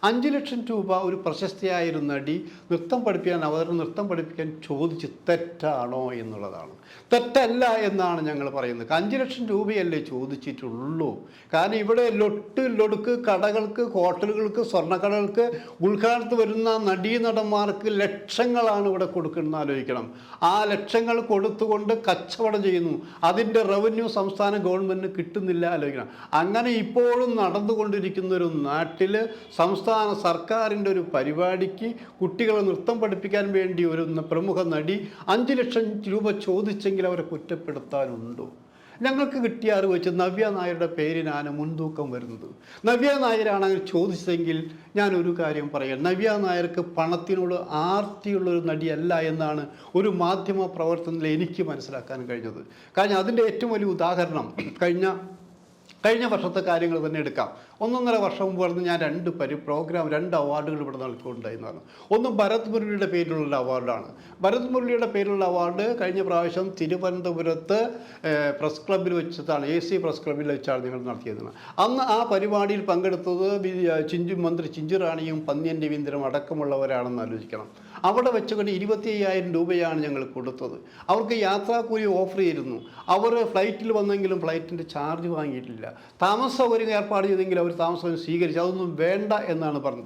5,00,000 രൂപ ഒരു പ്രശസ്തിയായൊരു നടി നൃത്തം പഠിപ്പിക്കാൻ ചോദിച്ച് തെറ്റാണോ എന്നുള്ളതാണ്. തെറ്റല്ല എന്നാണ് ഞങ്ങൾ പറയുന്നത്. 5,00,000 രൂപയല്ലേ ചോദിച്ചിട്ടുള്ളൂ. കാരണം ഇവിടെ ലൊടുക്ക് കടകൾക്ക്, ഹോട്ടലുകൾക്ക്, സ്വർണ്ണക്കടകൾക്ക് ഉദ്ഘാടനത്ത് വരുന്ന നടീനടന്മാർക്ക് ലക്ഷങ്ങളാണ് ഇവിടെ കൊടുക്കുന്നത് ആലോചിക്കണം. ആ ലക്ഷങ്ങൾ കൊടുത്തുകൊണ്ട് കച്ചവടം ചെയ്യുന്നു. അതിൻ്റെ റവന്യൂ സംസ്ഥാന ഗവൺമെൻറ്റിന് കിട്ടുന്നില്ല ആലോചിക്കണം. അങ്ങനെ ഇപ്പോഴും നടന്നുകൊണ്ടിരിക്കുന്ന ഒരു നാട്ടിൽ സംസ്ഥാന സർക്കാരിൻ്റെ ഒരു പരിപാടിക്ക് കുട്ടികളെ നൃത്തം പഠിപ്പിക്കാൻ വേണ്ടി ഒരു പ്രമുഖ നടി 5,00,000 രൂപ ചോദിച്ചെങ്കിൽ അവരെ കുറ്റപ്പെടുത്താനുണ്ടോ? ഞങ്ങൾക്ക് കിട്ടിയ അറിവ് വെച്ച് നവ്യ നായരുടെ പേരിനാണ് മുൻതൂക്കം വരുന്നത്. നവ്യ നായരാണ് അങ്ങനെ ചോദിച്ചതെങ്കിൽ ഞാനൊരു കാര്യം പറയാം, നവ്യ നായർക്ക് പണത്തിനോട് ആർത്തിയുള്ളൊരു നടിയല്ല എന്നാണ് ഒരു മാധ്യമ പ്രവർത്തനത്തിൽ എനിക്ക് മനസ്സിലാക്കാൻ കഴിഞ്ഞത്. കാരണം അതിൻ്റെ ഏറ്റവും വലിയ ഉദാഹരണം കഴിഞ്ഞ വർഷത്തെ കാര്യങ്ങൾ തന്നെ എടുക്കാം. 1.5 വർഷം മുമ്പ് പറഞ്ഞ് ഞാൻ 2 അവാർഡുകൾ ഇവിടെ നൽകുന്നുണ്ടായിരുന്നു. ഒന്ന് ഭരത് മുരളിയുടെ പേരിലുള്ള അവാർഡാണ്. ഭരത് മുരളിയുടെ പേരിലുള്ള അവാർഡ് കഴിഞ്ഞ പ്രാവശ്യം തിരുവനന്തപുരത്ത് പ്രസ് ക്ലബ്ബിൽ വെച്ചിട്ടാണ്, AC പ്രസ് ക്ലബ്ബിൽ വെച്ചാണ് നിങ്ങൾ നടത്തിയത്. അന്ന് ആ പരിപാടിയിൽ പങ്കെടുത്തത് മന്ത്രി ചിഞ്ചുറാണിയും പന്ന്യൻ രവീന്ദ്രനും അടക്കമുള്ളവരാണെന്ന് ആലോചിക്കണം. അവിടെ വെച്ചുകൊണ്ട് 25,000 രൂപയാണ് ഞങ്ങൾ കൊടുത്തത്. അവർക്ക് യാത്രാക്കൂലി ഓഫർ ചെയ്തിരുന്നു. അവർ ഫ്ലൈറ്റിൽ വന്നെങ്കിലും ഫ്ലൈറ്റിൻ്റെ ചാർജ് വാങ്ങിയിട്ടില്ല. താമസ സൗകര്യം ഏർപ്പാട് ചെയ്തെങ്കിൽ അവർ താമസം സ്വീകരിച്ചു. അതൊന്നും വേണ്ട എന്നാണ് പറഞ്ഞത്.